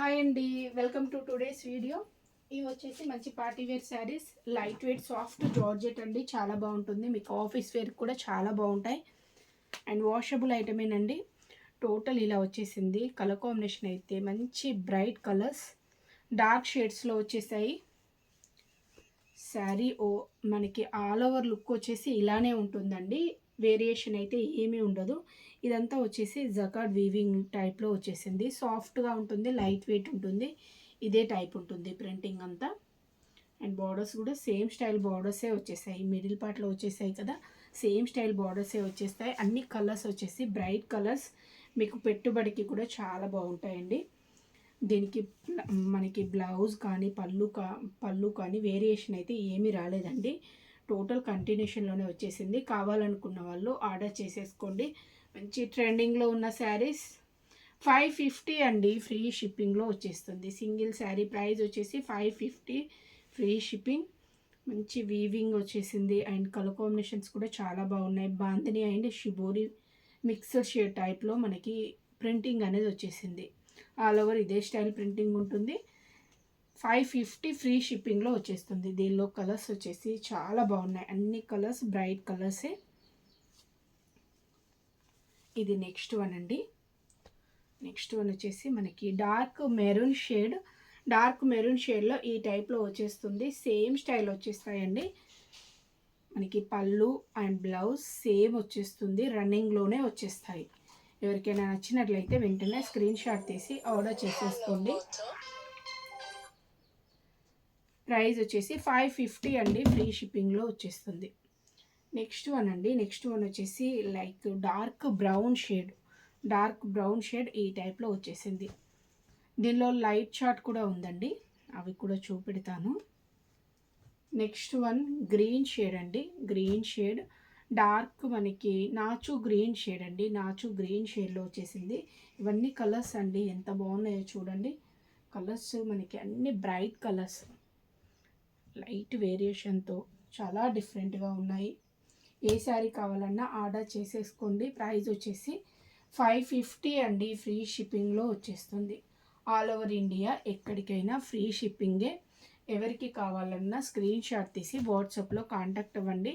Hi అండి, welcome to today's video. ఇవి వచ్చేసి మంచి party wear saris, lightweight soft georgette అండి. చాలా బాగుంటుంది, మీకు ఆఫీస్ వేర్ కూడా చాలా బాగుంటాయి అండ్ వాషబుల్ ఐటమేనండి. టోటల్ ఇలా వచ్చేసింది. కలర్ కాంబినేషన్ అయితే మంచి బ్రైట్ కలర్స్, డార్క్ షేడ్స్లో వచ్చేసాయి. శారీ మనకి ఆల్ ఓవర్ లుక్ వచ్చేసి ఇలానే ఉంటుందండి, వేరియేషన్ అయితే ఏమీ ఉండదు. ఇదంతా వచ్చేసి జకార్డ్ వీవింగ్ టైప్లో వచ్చేసింది. సాఫ్ట్గా ఉంటుంది, లైట్ వెయిట్ ఉంటుంది, ఇదే టైప్ ఉంటుంది ప్రింటింగ్ అంతా. అండ్ బార్డర్స్ కూడా సేమ్ స్టైల్ బార్డర్సే వచ్చేసాయి, మిడిల్ పార్ట్లో వచ్చేసాయి కదా, సేమ్ స్టైల్ బార్డర్సే వచ్చేస్తాయి. అన్ని కలర్స్ వచ్చేసి బ్రైట్ కలర్స్, మీకు పెట్టుబడికి కూడా చాలా బాగుంటాయండి. దీనికి మనకి బ్లౌజ్ కానీ పళ్ళు కానీ వేరియేషన్ అయితే ఏమీ రాలేదండి. టోటల్ కంటిన్యూషన్లోనే వచ్చేసింది. కావాలనుకున్న వాళ్ళు ఆర్డర్ చేసేసుకోండి. మంచి ట్రెండింగ్లో ఉన్న శారీస్ 550 అండి, ఫ్రీ షిప్పింగ్లో వచ్చేస్తుంది. సింగిల్ శారీ ప్రైస్ వచ్చేసి 550, ఫ్రీ షిప్పింగ్. మంచి వీవింగ్ వచ్చేసింది అండ్ కలర్ కాంబినేషన్స్ కూడా చాలా బాగున్నాయి. Bandhani and shibori mixed shade టైప్లో మనకి ప్రింటింగ్ అనేది వచ్చేసింది. ఆల్ ఓవర్ ఇదే స్టైల్ ప్రింటింగ్ ఉంటుంది. 550 ఫ్రీ షిప్పింగ్లో వచ్చేస్తుంది. దీనిలో కలర్స్ వచ్చేసి చాలా బాగున్నాయి, అన్ని కలర్స్ బ్రైట్ కలర్సే. ఇది నెక్స్ట్ వన్ అండి. నెక్స్ట్ వన్ వచ్చేసి మనకి డార్క్ మెరూన్ షేడ్లో ఈ టైప్లో వచ్చేస్తుంది. సేమ్ స్టైల్ వచ్చేస్తాయండి. మనకి పళ్ళు అండ్ బ్లౌజ్ సేమ్ వచ్చేస్తుంది, రన్నింగ్లోనే వచ్చేస్తాయి. ఎవరికైనా నచ్చినట్లయితే వెంటనే స్క్రీన్ షాట్ తీసి ఆర్డర్ చేసేసుకోండి. ప్రైస్ వచ్చేసి 550 అండి, ఫ్రీ షిప్పింగ్లో వచ్చేస్తుంది. నెక్స్ట్ వన్ అండి. నెక్స్ట్ వన్ వచ్చేసి లైక్ డార్క్ బ్రౌన్ షేడ్ ఈ టైప్లో వచ్చేసింది. దీనిలో లైట్ చార్ట్ కూడా ఉందండి, అవి కూడా చూపెడతాను. నెక్స్ట్ వన్ గ్రీన్ షేడ్ అండి. గ్రీన్ షేడ్ డార్క్ మనకి నాచు గ్రీన్ షేడ్ అండి, నాచు గ్రీన్ షేడ్లో వచ్చేసింది. ఇవన్నీ కలర్స్ అండి, ఎంత బాగున్నాయో చూడండి. కలర్స్ మనకి అన్ని బ్రైట్ కలర్స్, లైట్ వేరియేషన్తో చాలా డిఫరెంట్గా ఉన్నాయి. ఏ శారీ కావాలన్నా ఆర్డర్ చేసేసుకోండి. ప్రైస్ వచ్చేసి 550 అండి, ఫ్రీ షిప్పింగ్లో వచ్చేస్తుంది. ఆల్ ఓవర్ ఇండియా ఎక్కడికైనా ఫ్రీ షిప్పింగే. ఎవరికి కావాలన్నా స్క్రీన్ షాట్ తీసి వాట్సాప్లో కాంటాక్ట్ అవ్వండి.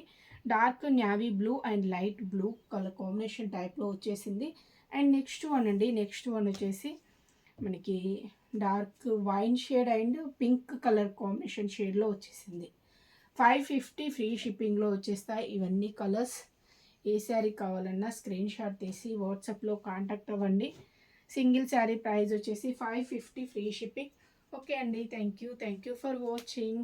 Dark navy blue and light blue colour combination టైప్లో వచ్చేసింది. అండ్ నెక్స్ట్ వన్ అండి. నెక్స్ట్ వన్ వచ్చేసి మనకి dark wine shade and pink colour combination షేడ్లో వచ్చేసింది. 550 ఫ్రీ షిప్పింగ్లో వచ్చేస్తాయి ఇవన్నీ కలర్స్. ఏ శారీ కావాలన్నా స్క్రీన్ షాట్ తీసి వాట్సాప్లో కాంటాక్ట్ అవ్వండి. సింగిల్ శారీ ప్రైస్ వచ్చేసి 550, ఫ్రీ షిప్పింగ్. ఓకే అండి, థ్యాంక్ యూ ఫర్ వాచింగ్.